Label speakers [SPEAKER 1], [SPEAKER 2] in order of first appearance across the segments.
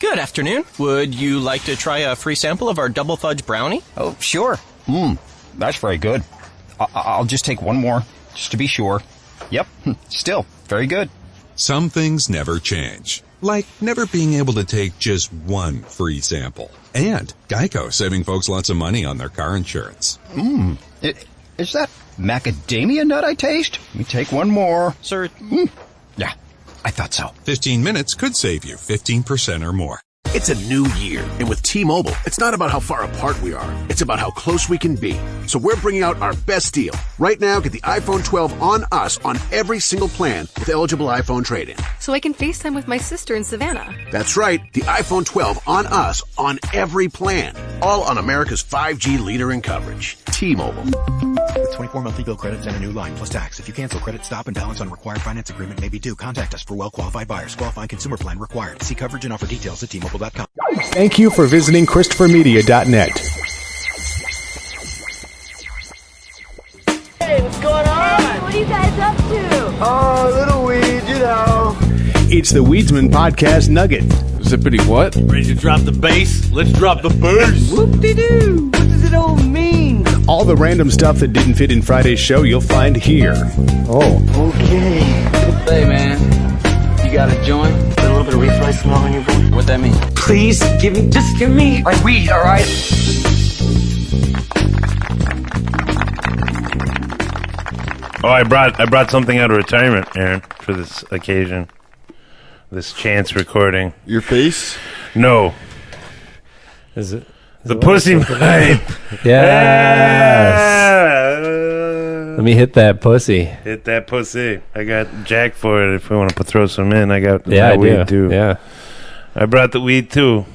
[SPEAKER 1] Good afternoon. Would you like to try a free sample of our double fudge brownie?
[SPEAKER 2] Oh, sure. That's very good. I'll just take one more, just to be sure. Yep, still, very good.
[SPEAKER 3] Some things never change. Like never being able to take just one free sample. And Geico saving folks lots of money on their car insurance.
[SPEAKER 2] Is that macadamia nut I taste? Let me take one more.
[SPEAKER 1] Sir,
[SPEAKER 2] Yeah, I thought so.
[SPEAKER 3] 15 minutes could save you 15% or more.
[SPEAKER 4] It's a new year, and with T-Mobile, it's not about how far apart we are. It's about how close we can be. So we're bringing out our best deal. Right now, get the iPhone 12 on us on every single plan with eligible iPhone trade-in.
[SPEAKER 5] So I can FaceTime with my sister in Savannah.
[SPEAKER 4] That's right, the iPhone 12 on us on every plan. All on America's 5G leader in coverage. T-Mobile.
[SPEAKER 6] With 24 monthly bill credits and a new line plus tax. If you cancel, credit stop and balance on required finance agreement may be due. Contact us for well-qualified buyers. Qualifying consumer plan required. See coverage and offer details at T-Mobile.com.
[SPEAKER 7] Thank you for visiting ChristopherMedia.net.
[SPEAKER 8] Hey, what's going on?
[SPEAKER 9] What are you guys up to?
[SPEAKER 8] Oh, little weed, you know.
[SPEAKER 7] It's the Weedsmen Potcast Nugget.
[SPEAKER 10] Zippity what?
[SPEAKER 11] Ready to drop the bass? Let's drop the bass.
[SPEAKER 8] Whoop-de-doo. What does it all mean?
[SPEAKER 7] All the random stuff that didn't fit in Friday's show you'll find here.
[SPEAKER 8] Oh. Okay.
[SPEAKER 12] Hey, man. You got a joint?
[SPEAKER 8] A little bit of reef rice along on your boy?
[SPEAKER 12] What'd that mean?
[SPEAKER 8] Please, just give me my weed, all right?
[SPEAKER 13] Oh, I brought something out of retirement, Aaron, for this occasion. This chance recording.
[SPEAKER 10] Your face?
[SPEAKER 13] No.
[SPEAKER 14] Is it
[SPEAKER 13] the pussy pipe?
[SPEAKER 14] Yes. Let me hit that pussy.
[SPEAKER 13] Hit that pussy. I got Jack for it if we want to throw some in. I got
[SPEAKER 14] I
[SPEAKER 13] weed too.
[SPEAKER 14] Yeah.
[SPEAKER 13] I brought the weed too.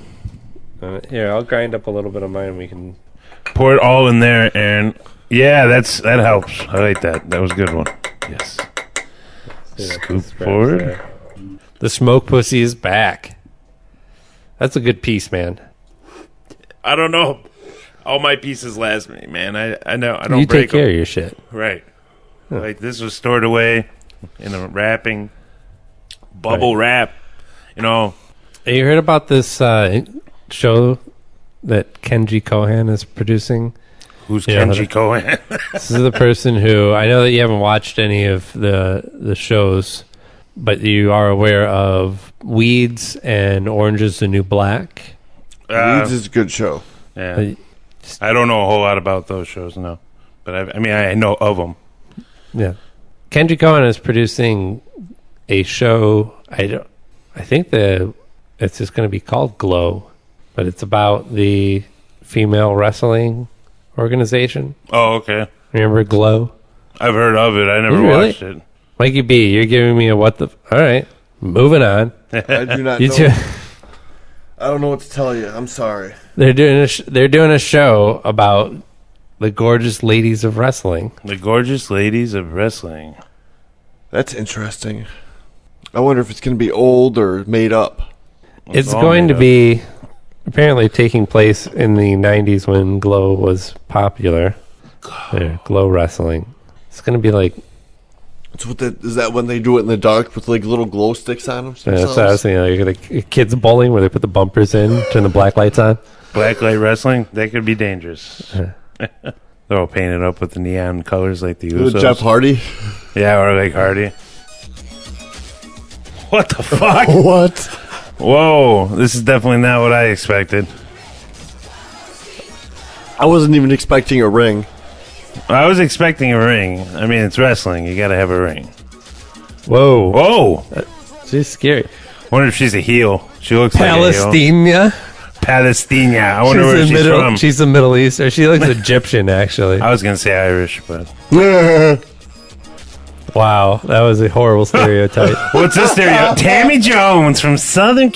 [SPEAKER 14] Here, I'll grind up a little bit of mine. We can
[SPEAKER 13] pour it all in there, Aaron. Yeah, that helps. I like that. That was a good one. Yes. Scoop forward.
[SPEAKER 14] There. The smoke pussy is back. That's a good piece, man.
[SPEAKER 13] I don't know. All my pieces last me, man. I know. I don't
[SPEAKER 14] you
[SPEAKER 13] break
[SPEAKER 14] take care
[SPEAKER 13] them.
[SPEAKER 14] of your shit.
[SPEAKER 13] Right. Huh. Like this was stored away in a wrapping bubble wrap. You know.
[SPEAKER 14] Hey, you heard about this show that Kenji Kohan is producing?
[SPEAKER 13] Who's Kenji Kohan?
[SPEAKER 14] This is the person who, I know that you haven't watched any of the shows, but you are aware of Weeds and Orange is the New Black.
[SPEAKER 10] Weeds is a good show.
[SPEAKER 13] Yeah. I don't know a whole lot about those shows, no. But I know of them.
[SPEAKER 14] Yeah. Kenji Kohan is producing a show. I think it's just going to be called G.L.O.W, but it's about the female wrestling organization.
[SPEAKER 13] Oh, okay.
[SPEAKER 14] Remember G.L.O.W?
[SPEAKER 13] I've heard of it. I never watched it.
[SPEAKER 14] Mikey B, you're giving me a what the... All right. Moving on.
[SPEAKER 10] I do not know. I don't know what to tell you. I'm sorry.
[SPEAKER 14] They're doing a show about the gorgeous ladies of wrestling.
[SPEAKER 13] The gorgeous ladies of wrestling.
[SPEAKER 10] That's interesting. I wonder if it's going to be old or made up.
[SPEAKER 14] It's going to be apparently taking place in the 90s when G.L.O.W was popular. G.L.O.W wrestling. It's going to be like...
[SPEAKER 10] Is that when they do it in the dark with like little glow sticks on them?
[SPEAKER 14] Yeah, so I was thinking, like kids bowling where they put the bumpers in, turn the black lights on.
[SPEAKER 13] Black light wrestling? That could be dangerous. They're all painted up with the neon colors like the Usos.
[SPEAKER 10] Jeff Hardy?
[SPEAKER 13] Yeah, or like Hardy. What the fuck?
[SPEAKER 10] What?
[SPEAKER 13] Whoa, this is definitely not what I expected.
[SPEAKER 10] I wasn't even expecting a ring.
[SPEAKER 13] I was expecting a ring. I mean, it's wrestling. You got to have a ring.
[SPEAKER 14] Whoa.
[SPEAKER 13] Whoa.
[SPEAKER 14] She's scary.
[SPEAKER 13] Wonder if she's a heel. She looks
[SPEAKER 14] Palestina.
[SPEAKER 13] Like a heel. Palestina. I wonder where she's from.
[SPEAKER 14] She's a Middle Eastern. She looks Egyptian, actually.
[SPEAKER 13] I was going to say Irish, but...
[SPEAKER 14] Wow, that was a horrible stereotype.
[SPEAKER 13] What's this stereotype? Tammy Jones from Southern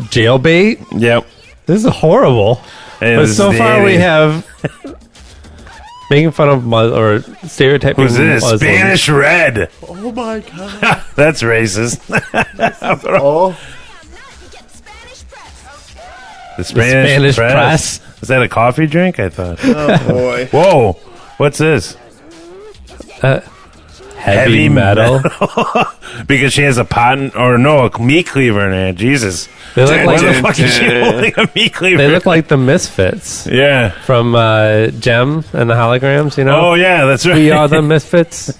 [SPEAKER 14] Jailbait?
[SPEAKER 13] Yep.
[SPEAKER 14] This is horrible. But so far we have making fun of or stereotyping.
[SPEAKER 13] Who's this?
[SPEAKER 14] Muslims.
[SPEAKER 13] Spanish Red.
[SPEAKER 10] Oh my god.
[SPEAKER 13] That's racist.
[SPEAKER 10] Oh.
[SPEAKER 13] The Spanish press. Is that a coffee drink? I thought.
[SPEAKER 10] Oh boy.
[SPEAKER 13] Whoa. What's this?
[SPEAKER 14] Heavy metal.
[SPEAKER 13] Because she has a meat cleaver in her. Jesus.
[SPEAKER 14] They look
[SPEAKER 13] Why the fuck is she holding a meat cleaver?
[SPEAKER 14] They look like the Misfits.
[SPEAKER 13] Yeah.
[SPEAKER 14] From Gem and the Holograms, you know?
[SPEAKER 13] Oh, yeah, that's right.
[SPEAKER 14] We are the Misfits.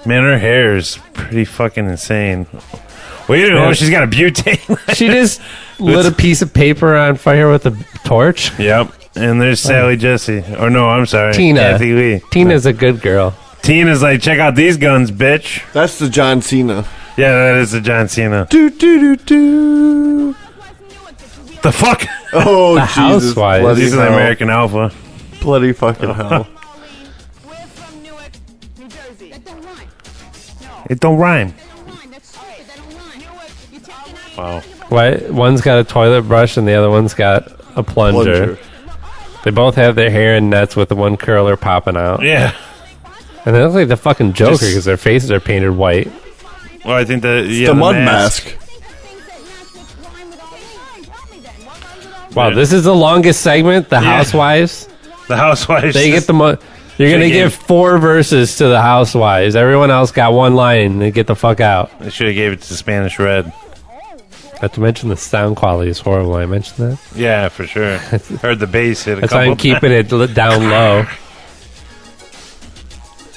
[SPEAKER 13] Man, her hair is pretty fucking insane. Wait a minute, she's got a butane.
[SPEAKER 14] She just lit a piece of paper on fire with a torch.
[SPEAKER 13] Yep. And there's Sally Jesse. Or no, I'm sorry.
[SPEAKER 14] Tina.
[SPEAKER 13] Kathy Lee.
[SPEAKER 14] Tina's a good girl.
[SPEAKER 13] Tina's like, check out these guns, bitch.
[SPEAKER 10] That's the John Cena.
[SPEAKER 13] Yeah, that is the John Cena.
[SPEAKER 10] Do do do do.
[SPEAKER 13] The fuck?
[SPEAKER 10] Oh,
[SPEAKER 14] the
[SPEAKER 10] Jesus.
[SPEAKER 14] Housewives.
[SPEAKER 13] These are the American Alpha.
[SPEAKER 10] Bloody fucking hell.
[SPEAKER 13] It don't rhyme. Wow.
[SPEAKER 14] Why? One's got a toilet brush and the other one's got a plunger. They both have their hair in nets with the one curler popping out.
[SPEAKER 13] Yeah.
[SPEAKER 14] And they look like the fucking Joker because their faces are painted white.
[SPEAKER 13] Well, I think that
[SPEAKER 10] the mud mask.
[SPEAKER 14] Wow, this is the longest segment. The Housewives.
[SPEAKER 13] The Housewives.
[SPEAKER 14] They get the You're gonna give 4 verses to the Housewives. Everyone else got one line. They get the fuck out.
[SPEAKER 13] They should have gave it to Spanish Red.
[SPEAKER 14] Not to mention the sound quality is horrible. I mentioned that.
[SPEAKER 13] Yeah, for sure. Heard the bass hit a
[SPEAKER 14] That's why
[SPEAKER 13] couple
[SPEAKER 14] I'm keeping it down low.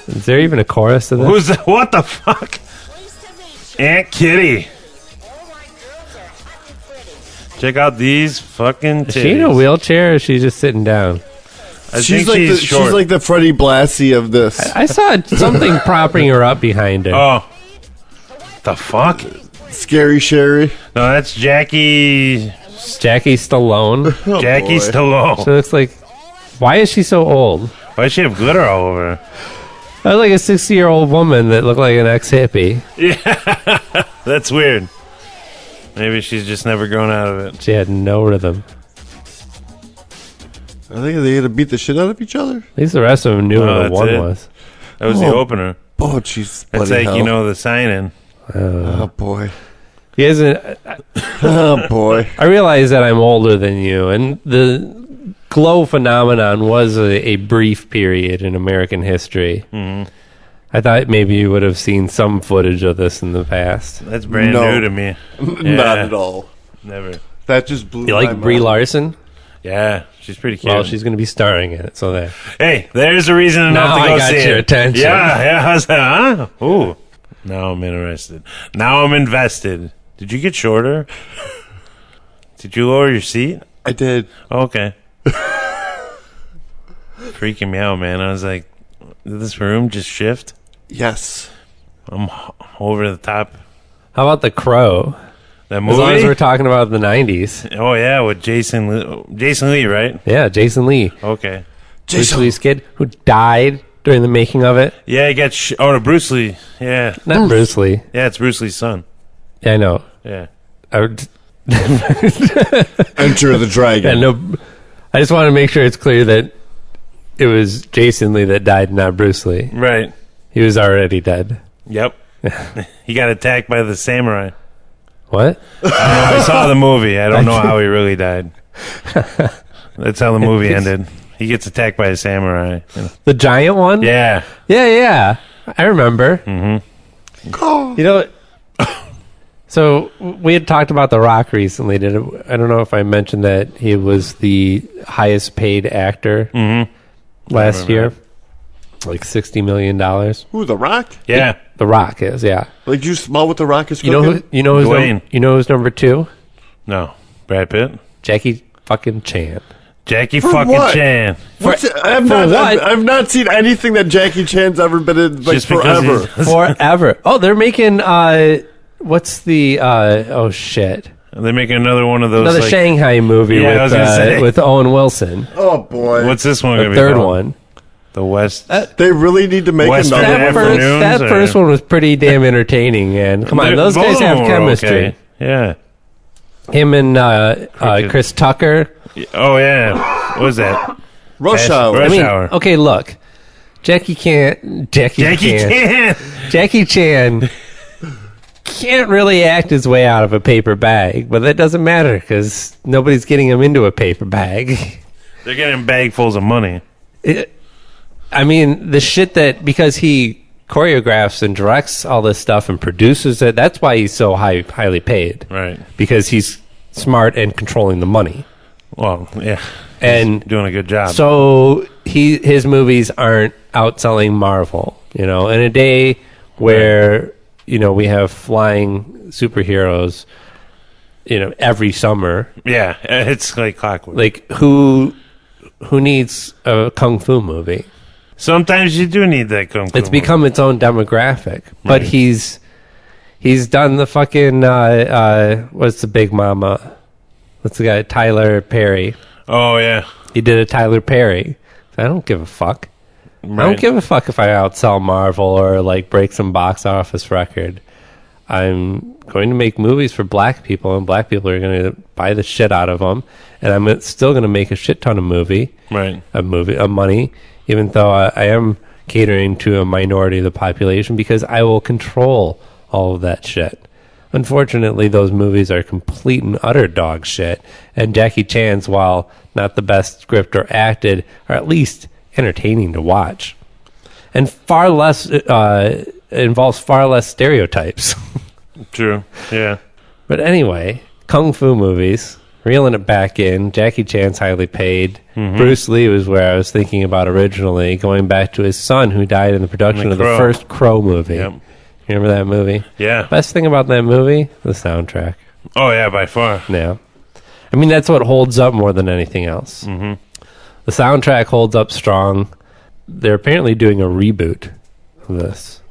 [SPEAKER 14] Is there even a chorus to this?
[SPEAKER 13] Who's that? What the fuck? Aunt Kitty. Check out these fucking titties.
[SPEAKER 14] Is she in a wheelchair or is she just sitting down?
[SPEAKER 10] She's like the Freddie Blassie of this.
[SPEAKER 14] I saw something propping her up behind her.
[SPEAKER 13] Oh. The fuck?
[SPEAKER 10] Scary Sherry.
[SPEAKER 13] No, that's Jackie
[SPEAKER 14] Stallone.
[SPEAKER 10] Oh,
[SPEAKER 13] Jackie
[SPEAKER 10] boy.
[SPEAKER 13] Stallone.
[SPEAKER 14] She looks like... Why is she so old?
[SPEAKER 13] Why does she have glitter all over her?
[SPEAKER 14] I was like a 60-year-old woman that looked like an ex-hippie.
[SPEAKER 13] Yeah. That's weird. Maybe she's just never grown out of it.
[SPEAKER 14] She had no rhythm.
[SPEAKER 10] I think they had to beat the shit out of each other.
[SPEAKER 14] At least the rest of them knew what the one was.
[SPEAKER 13] That was the opener.
[SPEAKER 10] Oh, jeez.
[SPEAKER 13] It's like, you know, the sign-in.
[SPEAKER 10] Oh, boy.
[SPEAKER 14] He hasn't...
[SPEAKER 10] Oh, boy.
[SPEAKER 14] I realize that I'm older than you, and the G.L.O.W phenomenon was a brief period in American history.
[SPEAKER 13] Mm-hmm.
[SPEAKER 14] I thought maybe you would have seen some footage of this in the past.
[SPEAKER 13] That's brand new to me.
[SPEAKER 10] Not at all.
[SPEAKER 13] Never.
[SPEAKER 10] That just blew
[SPEAKER 14] You
[SPEAKER 10] my
[SPEAKER 14] like Brie
[SPEAKER 10] mind.
[SPEAKER 14] Larson?
[SPEAKER 13] Yeah, she's pretty cute.
[SPEAKER 14] Well, she's going to be starring in it, so there.
[SPEAKER 13] Hey, there's a reason enough
[SPEAKER 14] Now
[SPEAKER 13] to go
[SPEAKER 14] I got
[SPEAKER 13] see
[SPEAKER 14] your
[SPEAKER 13] it.
[SPEAKER 14] attention.
[SPEAKER 13] Yeah, how's that? Huh? Ooh. Now I'm interested. Now I'm invested. Did you get shorter? Did you lower your seat?
[SPEAKER 10] I did.
[SPEAKER 13] Okay. Freaking me out, man. I was like, did this room just shift?
[SPEAKER 10] Yes.
[SPEAKER 13] I'm over the top.
[SPEAKER 14] How about The Crow?
[SPEAKER 13] That movie?
[SPEAKER 14] As long as we're talking about the 90s.
[SPEAKER 13] Oh, yeah, with Jason Lee, right?
[SPEAKER 14] Yeah, Jason Lee.
[SPEAKER 13] Okay.
[SPEAKER 14] Bruce Lee's kid who died during the making of it.
[SPEAKER 13] Yeah, he got no, Bruce Lee. Yeah.
[SPEAKER 14] Not Bruce Lee.
[SPEAKER 13] Yeah, it's Bruce Lee's son.
[SPEAKER 14] Yeah, I know.
[SPEAKER 13] Yeah.
[SPEAKER 10] Enter the Dragon.
[SPEAKER 14] Yeah, no, I just want to make sure it's clear that it was Jason Lee that died, not Bruce Lee.
[SPEAKER 13] Right.
[SPEAKER 14] He was already dead.
[SPEAKER 13] Yep. He got attacked by the samurai.
[SPEAKER 14] What?
[SPEAKER 13] I saw the movie. I don't know how he really died. That's how the movie ended. He gets attacked by a samurai.
[SPEAKER 14] The giant one?
[SPEAKER 13] Yeah.
[SPEAKER 14] Yeah. I remember.
[SPEAKER 13] Mm-hmm.
[SPEAKER 14] You know, so we had talked about The Rock recently. I don't know if I mentioned that he was the highest paid actor last year. Like $60 million.
[SPEAKER 10] Who, The Rock?
[SPEAKER 13] Yeah.
[SPEAKER 14] The Rock is, yeah.
[SPEAKER 10] Like, you smell what The Rock is
[SPEAKER 14] You
[SPEAKER 10] cooking?
[SPEAKER 14] know
[SPEAKER 13] Dwayne.
[SPEAKER 14] who's number 2?
[SPEAKER 13] No. Brad Pitt?
[SPEAKER 14] Jackie fucking Chan.
[SPEAKER 13] Jackie
[SPEAKER 10] For
[SPEAKER 13] fucking
[SPEAKER 10] what?
[SPEAKER 13] Chan.
[SPEAKER 10] I've not seen anything that Jackie Chan's ever been in, like,
[SPEAKER 13] Just because
[SPEAKER 10] forever.
[SPEAKER 14] Forever. Oh, they're making, what's the, oh shit.
[SPEAKER 13] They're making another one of those.
[SPEAKER 14] Another
[SPEAKER 13] like,
[SPEAKER 14] Shanghai movie
[SPEAKER 13] Yeah, I was gonna say.
[SPEAKER 14] with Owen Wilson.
[SPEAKER 10] Oh, boy.
[SPEAKER 13] What's this one
[SPEAKER 14] The
[SPEAKER 13] going to be
[SPEAKER 14] third
[SPEAKER 13] called?
[SPEAKER 14] one.
[SPEAKER 13] The West.
[SPEAKER 10] They really need to make
[SPEAKER 13] Western
[SPEAKER 10] another one.
[SPEAKER 13] Afternoons,
[SPEAKER 14] That first one was pretty damn entertaining, man. Come on, those guys have chemistry.
[SPEAKER 13] Okay. Yeah.
[SPEAKER 14] Him and Chris Tucker.
[SPEAKER 13] Oh, yeah. What was that?
[SPEAKER 10] Rush Hour.
[SPEAKER 14] I mean,
[SPEAKER 13] Hour.
[SPEAKER 14] okay, look. Jackie Chan can't really act his way out of a paper bag, but that doesn't matter because nobody's getting him into a paper bag.
[SPEAKER 13] They're getting bagfuls of money.
[SPEAKER 14] I mean, the shit that, because he choreographs and directs all this stuff and produces it. That's why he's so highly paid.
[SPEAKER 13] Right.
[SPEAKER 14] Because he's smart and controlling the money.
[SPEAKER 13] Well, yeah.
[SPEAKER 14] And
[SPEAKER 13] he's doing a good job.
[SPEAKER 14] So his movies aren't outselling Marvel, in a day where, we have flying superheroes, every summer.
[SPEAKER 13] Yeah, it's like clockwork.
[SPEAKER 14] Like, who needs a kung fu movie?
[SPEAKER 13] Sometimes you do need that kung fu
[SPEAKER 14] It's become its own demographic. But he's done the fucking, what's the big mama? What's the guy? Tyler Perry.
[SPEAKER 13] Oh, yeah.
[SPEAKER 14] He did a Tyler Perry. I don't give a fuck. Right. I don't give a fuck if I outsell Marvel or, break some box office record. I'm going to make movies for black people, and black people are going to buy the shit out of them, and I'm still going to make a shit ton of money, even though I am catering to a minority of the population, because I will control all of that shit. Unfortunately, those movies are complete and utter dog shit, and Jackie Chan's, while not the best script or acted, are at least entertaining to watch, and far less involves far less stereotypes.
[SPEAKER 13] True, yeah.
[SPEAKER 14] But anyway, kung fu movies, reeling it back in. Jackie Chan's highly paid. Mm-hmm. Bruce Lee was where I was thinking about originally, going back to his son who died in the production of the first Crow movie. Yep. You remember that movie?
[SPEAKER 13] Yeah.
[SPEAKER 14] Best thing about that movie? The soundtrack.
[SPEAKER 13] Oh, yeah, by far.
[SPEAKER 14] Yeah. I mean, that's what holds up more than anything else.
[SPEAKER 13] Mm-hmm.
[SPEAKER 14] The soundtrack holds up strong. They're apparently doing a reboot of this.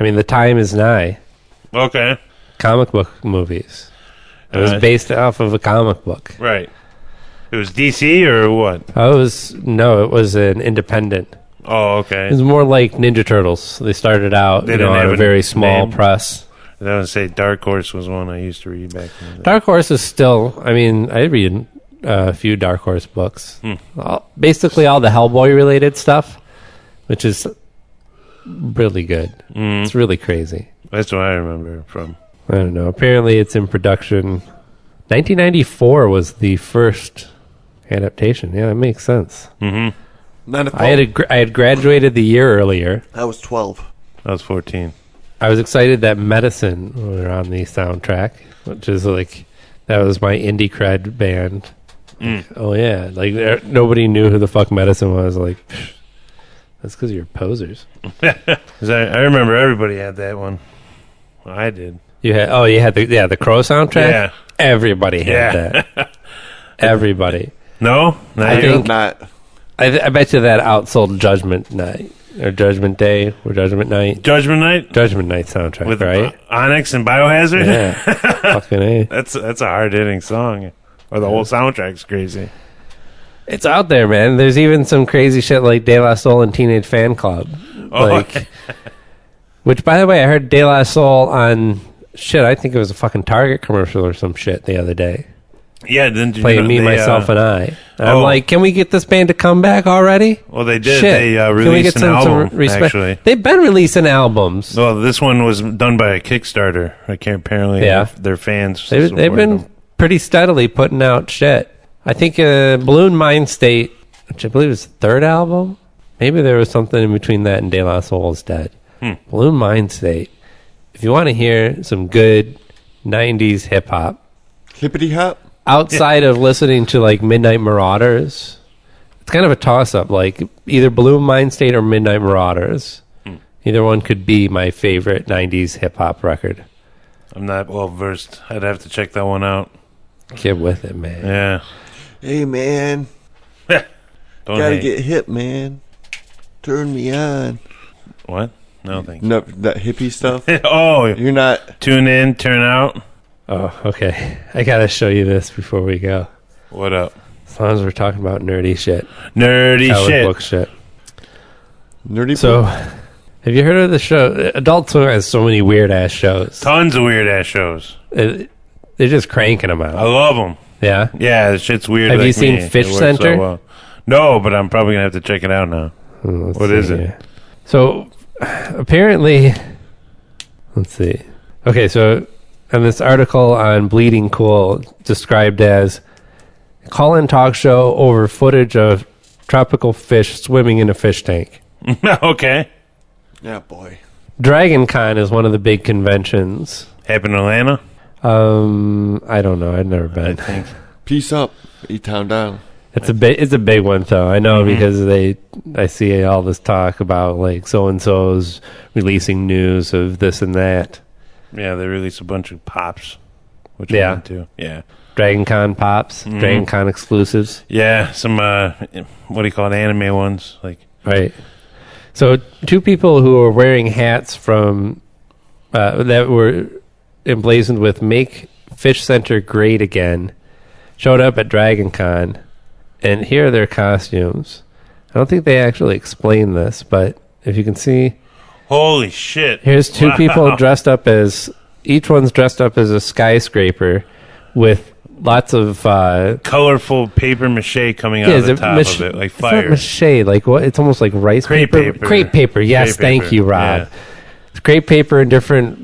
[SPEAKER 14] I mean, the time is nigh.
[SPEAKER 13] Okay.
[SPEAKER 14] Comic book movies. It was based off of a comic book.
[SPEAKER 13] Right. It was DC or what?
[SPEAKER 14] It was an independent.
[SPEAKER 13] Oh, okay.
[SPEAKER 14] It was more like Ninja Turtles. They started out on a very small press.
[SPEAKER 13] I was say Dark Horse was one I used to read back in the day.
[SPEAKER 14] Dark Horse is still, I read a few Dark Horse books. Basically all the Hellboy related stuff, which is really good. It's really crazy.
[SPEAKER 13] That's what I remember from.
[SPEAKER 14] I don't know. Apparently it's in production. 1994 was the first adaptation. Yeah, that makes sense.
[SPEAKER 13] Mm-hmm.
[SPEAKER 14] I had graduated the year earlier.
[SPEAKER 10] I was 12.
[SPEAKER 13] I was 14.
[SPEAKER 14] I was excited that Medicine were on the soundtrack, which is that was my indie cred band. Oh yeah, nobody knew who the fuck Medicine was. That's because you're posers.
[SPEAKER 13] I remember everybody had that one. I did.
[SPEAKER 14] You had the Crow soundtrack.
[SPEAKER 13] Yeah,
[SPEAKER 14] everybody had that. Everybody.
[SPEAKER 13] No,
[SPEAKER 10] I think not.
[SPEAKER 14] I bet you that outsold Judgment Night or Judgment Day or Judgment Night.
[SPEAKER 13] Judgment Night
[SPEAKER 14] soundtrack
[SPEAKER 13] with
[SPEAKER 14] right?
[SPEAKER 13] Onyx and Biohazard.
[SPEAKER 14] Yeah, fucking A.
[SPEAKER 13] That's a hard hitting song, or the whole soundtrack's crazy.
[SPEAKER 14] It's out there, man. There's even some crazy shit like De La Soul and Teenage Fan Club, which by the way, I heard De La Soul on shit. I think it was a fucking Target commercial or some shit the other day.
[SPEAKER 13] Yeah, didn't you
[SPEAKER 14] playing Me, Myself, and I. And I'm like, can we get this band to come back already?
[SPEAKER 13] Well, they did.
[SPEAKER 14] Shit.
[SPEAKER 13] They released an album, actually.
[SPEAKER 14] They've been releasing albums.
[SPEAKER 13] Well, this one was done by a Kickstarter. Apparently, their fans.
[SPEAKER 14] They've been pretty steadily putting out shit. I think Balloon Mind State, which I believe is the third album. Maybe there was something in between that and De La Soul is Dead. Balloon Mind State. If you want to hear some good 90s hip-hop.
[SPEAKER 10] Hippity-hop?
[SPEAKER 14] Outside of listening to Midnight Marauders, it's kind of a toss-up. Either Balloon Mind State or Midnight Marauders. Either one could be my favorite 90s hip-hop record.
[SPEAKER 13] I'm not well versed. I'd have to check that one out.
[SPEAKER 14] Get with it, man.
[SPEAKER 13] Yeah.
[SPEAKER 10] Hey, man. Gotta get hip, man. Turn me on.
[SPEAKER 13] What? No, thank
[SPEAKER 10] you. No, that hippie stuff?
[SPEAKER 13] Oh.
[SPEAKER 10] You're not...
[SPEAKER 13] Tune in, turn out.
[SPEAKER 14] Oh, okay. I gotta show you this before we go.
[SPEAKER 13] What up?
[SPEAKER 14] As long as we're talking about nerdy shit.
[SPEAKER 13] Comic
[SPEAKER 14] book shit.
[SPEAKER 10] Nerdy
[SPEAKER 14] So, have you heard of the show? Adult Swim has so many weird-ass shows.
[SPEAKER 13] Tons of weird-ass shows.
[SPEAKER 14] They're just cranking them out.
[SPEAKER 13] I love them.
[SPEAKER 14] Yeah?
[SPEAKER 13] Yeah, the shit's weird.
[SPEAKER 14] Have you seen Fish Center?
[SPEAKER 13] So well. No, but I'm probably going to have to check it out now. What is it?
[SPEAKER 14] So, apparently... Let's see. Okay, so... And this article on Bleeding Cool described as call-in talk show over footage of tropical fish swimming in a fish tank.
[SPEAKER 13] Okay.
[SPEAKER 10] Yeah, boy.
[SPEAKER 14] Dragon Con is one of the big conventions.
[SPEAKER 13] Happened in Atlanta?
[SPEAKER 14] I don't know. I've never been.
[SPEAKER 13] I think.
[SPEAKER 10] Peace up, E-Town down.
[SPEAKER 14] It's a big one though. I know because I see all this talk about like so and so's releasing news of this and that.
[SPEAKER 13] Yeah, they released a bunch of pops, which I went to. Yeah,
[SPEAKER 14] Dragon Con pops, Dragon Con exclusives.
[SPEAKER 13] Yeah, some what do you call it, anime ones, like
[SPEAKER 14] right. So 2 people who were wearing hats from that were emblazoned with "Make Fish Center Great Again" showed up at Dragon Con. And here are their costumes. I don't think they actually explain this, but if you can see...
[SPEAKER 13] Holy shit.
[SPEAKER 14] Here's 2 people dressed up as... Each one's dressed up as a skyscraper with lots of...
[SPEAKER 13] colorful paper mache coming out of the top of it, like fire.
[SPEAKER 14] It's not mache, like what? It's almost like rice
[SPEAKER 13] crepe paper.
[SPEAKER 14] Crepe paper, yes,
[SPEAKER 13] Crepe
[SPEAKER 14] thank
[SPEAKER 13] paper.
[SPEAKER 14] you, Rob.
[SPEAKER 13] Yeah.
[SPEAKER 14] It's crepe paper in different,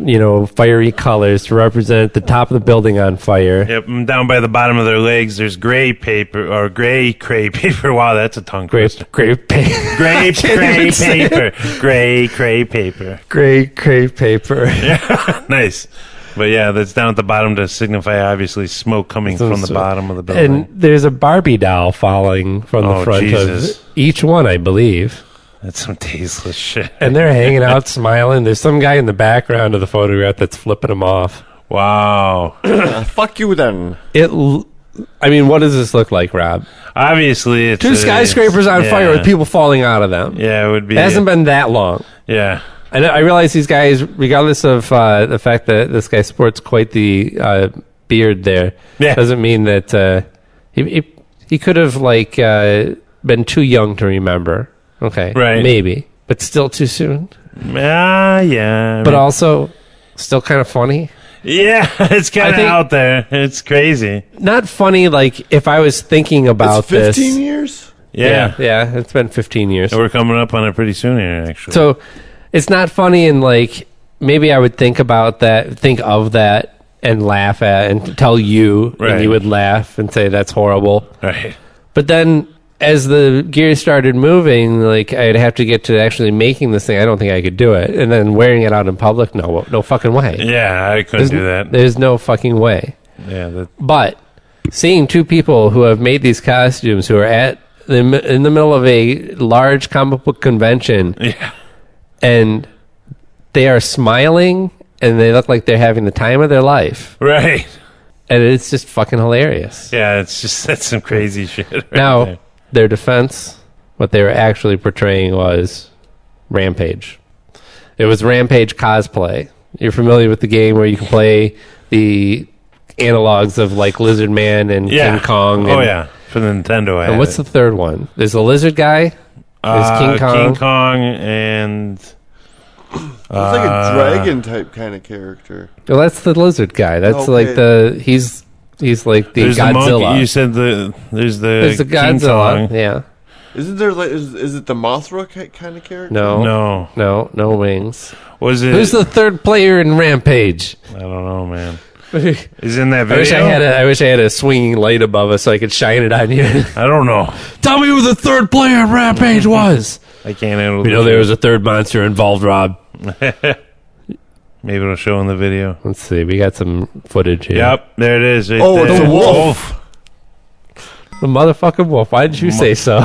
[SPEAKER 14] fiery colors to represent the top of the building on fire.
[SPEAKER 13] Yep, and down by the bottom of their legs, there's gray paper, or gray crepe paper. Wow, that's a tongue twister.
[SPEAKER 14] Crepe paper.
[SPEAKER 13] Gray crepe paper. Gray crepe paper.
[SPEAKER 14] Gray crepe paper.
[SPEAKER 13] Yeah, nice. But yeah, that's down at the bottom to signify, obviously, smoke coming from the bottom of the building.
[SPEAKER 14] And there's a Barbie doll falling from the front of each one, I believe.
[SPEAKER 13] That's some tasteless shit.
[SPEAKER 14] And they're hanging out, smiling. There's some guy in the background of the photograph that's flipping them off.
[SPEAKER 13] Wow.
[SPEAKER 10] Fuck you then.
[SPEAKER 14] What does this look like, Rob?
[SPEAKER 13] Obviously, it's
[SPEAKER 14] 2 skyscrapers on fire with people falling out of them.
[SPEAKER 13] Yeah, it would be.
[SPEAKER 14] It hasn't been that long.
[SPEAKER 13] Yeah.
[SPEAKER 14] I realize these guys, regardless of the fact that this guy sports quite the beard there, doesn't mean that he could have been too young to remember. Okay,
[SPEAKER 13] right.
[SPEAKER 14] Maybe, but still too soon.
[SPEAKER 13] Yeah.
[SPEAKER 14] But also, still kind of funny.
[SPEAKER 13] Yeah, it's kind of out there. It's crazy.
[SPEAKER 14] Not funny like if I was thinking about
[SPEAKER 10] it's 15 years?
[SPEAKER 13] Yeah.
[SPEAKER 14] Yeah, it's been 15 years.
[SPEAKER 13] And we're coming up on it pretty soon here, actually.
[SPEAKER 14] So, it's not funny and maybe I would think of that and laugh at and tell you, and you would laugh and say that's horrible.
[SPEAKER 13] Right.
[SPEAKER 14] But then as the gears started moving, I'd have to get to actually making this thing. I don't think I could do it. And then wearing it out in public, no fucking way.
[SPEAKER 13] Yeah, I couldn't do that.
[SPEAKER 14] There's no fucking way.
[SPEAKER 13] Yeah.
[SPEAKER 14] But seeing 2 people who have made these costumes who are in the middle of a large comic book convention, and they are smiling, and they look like they're having the time of their life.
[SPEAKER 13] Right.
[SPEAKER 14] And it's just fucking hilarious.
[SPEAKER 13] Yeah, that's some crazy shit. Right
[SPEAKER 14] now,
[SPEAKER 13] there.
[SPEAKER 14] Their defense, what they were actually portraying was Rampage. It was Rampage cosplay. You're familiar with the game where you can play the analogs of Lizard Man and King Kong.
[SPEAKER 13] For the Nintendo.
[SPEAKER 14] And what's the third one? There's the lizard guy. There's King Kong.
[SPEAKER 13] King Kong and...
[SPEAKER 10] It's like a dragon type kind of character.
[SPEAKER 14] Well, that's the lizard guy. That's he's like the
[SPEAKER 13] there's
[SPEAKER 14] Godzilla.
[SPEAKER 13] The monkey. You said there's the
[SPEAKER 14] Godzilla.
[SPEAKER 13] King Kong.
[SPEAKER 14] Yeah.
[SPEAKER 10] Isn't there is it the Mothra kind of character?
[SPEAKER 14] No wings.
[SPEAKER 13] Was it?
[SPEAKER 14] Who's the third player in Rampage?
[SPEAKER 13] I don't know, man. Is in that video?
[SPEAKER 14] I wish I had a swinging light above us so I could shine it on you.
[SPEAKER 13] I don't know.
[SPEAKER 14] Tell me who the third player in Rampage was.
[SPEAKER 13] I can't handle.
[SPEAKER 14] There was a third monster involved, Rob.
[SPEAKER 13] Maybe it'll show in the video.
[SPEAKER 14] Let's see. We got some footage here.
[SPEAKER 13] Yep, there it is.
[SPEAKER 10] It's a wolf.
[SPEAKER 14] The motherfucking wolf. Why did you say so?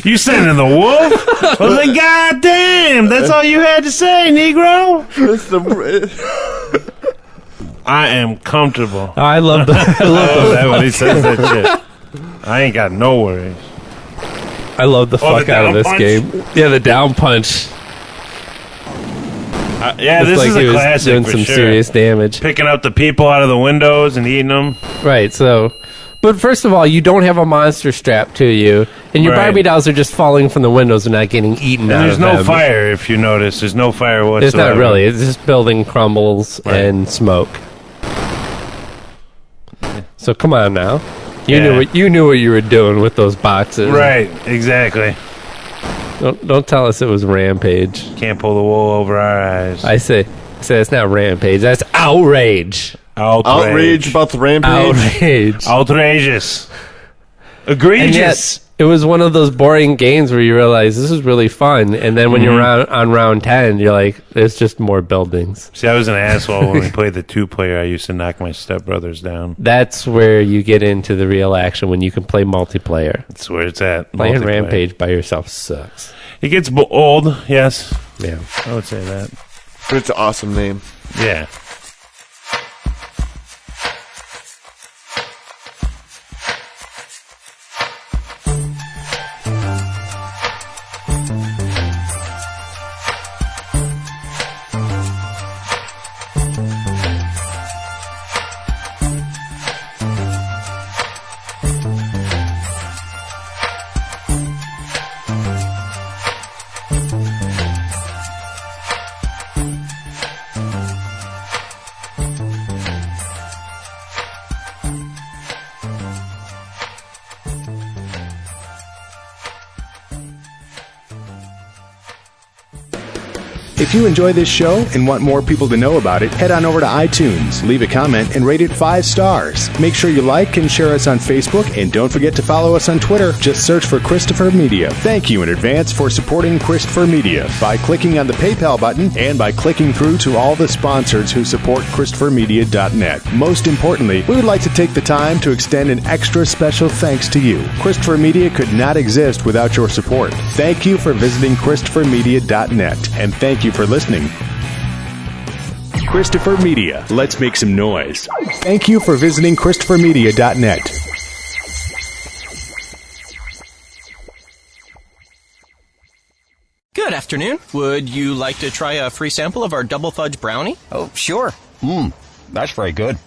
[SPEAKER 13] You said it, the wolf? Well, then, goddamn, that's all you had to say, Negro. I am comfortable.
[SPEAKER 14] I love that. I love
[SPEAKER 13] that when he says that shit. I ain't got no worries.
[SPEAKER 14] I love the fuck out of this game. Yeah, the down punch.
[SPEAKER 13] This is a classic.
[SPEAKER 14] Doing some serious damage,
[SPEAKER 13] picking up the people out of the windows and eating them.
[SPEAKER 14] Right. So, but first of all, you don't have a monster strapped to you, and your Barbie dolls are just falling from the windows and not getting eaten.
[SPEAKER 13] And there's no fire, if you notice. There's no fire whatsoever.
[SPEAKER 14] There's not really. It's just building crumbles and smoke. So come on now. You knew what you were doing with those boxes.
[SPEAKER 13] Right. Exactly.
[SPEAKER 14] Don't tell us it was Rampage.
[SPEAKER 13] Can't pull the wool over our eyes.
[SPEAKER 14] I say it's not Rampage. That's Outrage.
[SPEAKER 10] Outrage about the Rampage.
[SPEAKER 14] Outrage.
[SPEAKER 13] Outrageous. Egregious.
[SPEAKER 14] It was one of those boring games where you realize this is really fun, and then when you're on round 10, you're like, there's just more buildings.
[SPEAKER 13] See, I was an asshole when we played the 2-player. I used to knock my stepbrothers down.
[SPEAKER 14] That's where you get into the real action when you can play multiplayer.
[SPEAKER 13] That's where it's at.
[SPEAKER 14] Playing Rampage by yourself sucks.
[SPEAKER 13] It gets old, yes.
[SPEAKER 14] Yeah,
[SPEAKER 13] I would say that.
[SPEAKER 10] But it's an awesome name.
[SPEAKER 13] Yeah.
[SPEAKER 7] If you enjoy this show and want more people to know about it, head on over to iTunes, leave a comment, and rate it 5 stars. Make sure you like and share us on Facebook, and don't forget to follow us on Twitter. Just search for Christopher Media. Thank you in advance for supporting Christopher Media by clicking on the PayPal button and by clicking through to all the sponsors who support ChristopherMedia.net. Most importantly, we would like to take the time to extend an extra special thanks to you. Christopher Media could not exist without your support. Thank you for visiting ChristopherMedia.net, and thank you for listening. Christopher Media. Let's make some noise. Thank you for visiting ChristopherMedia.net.
[SPEAKER 1] Good afternoon. Would you like to try a free sample of our double fudge brownie?
[SPEAKER 2] Oh, sure. That's very good.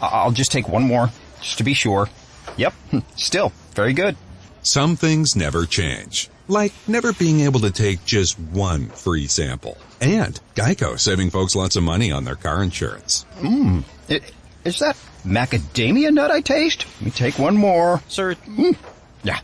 [SPEAKER 2] I'll just take one more, just to be sure. Yep, still very good.
[SPEAKER 3] Some things never change. Like never being able to take just one free sample. And Geico saving folks lots of money on their car insurance.
[SPEAKER 2] Is that macadamia nut I taste? Let me take one more.
[SPEAKER 1] Sir.
[SPEAKER 2] Yeah,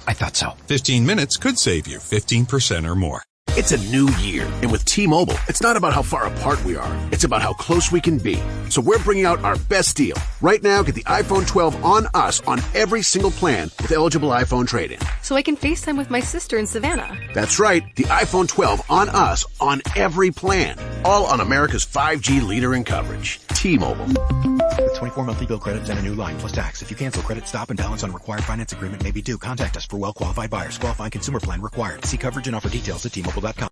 [SPEAKER 2] I thought so.
[SPEAKER 3] 15 minutes could save you 15% or more.
[SPEAKER 4] It's a new year, and with T-Mobile, it's not about how far apart we are. It's about how close we can be. So we're bringing out our best deal. Right now, get the iPhone 12 on us on every single plan with eligible iPhone trade-in.
[SPEAKER 5] So I can FaceTime with my sister in Savannah.
[SPEAKER 4] That's right, the iPhone 12 on us on every plan. All on America's 5G leader in coverage. T-Mobile.
[SPEAKER 6] With 24 monthly bill credits and a new line plus tax. If you cancel, credit stop and balance on required finance agreement may be due. Contact us for well-qualified buyers. Qualifying consumer plan required. See coverage and offer details at T-Mobile.com.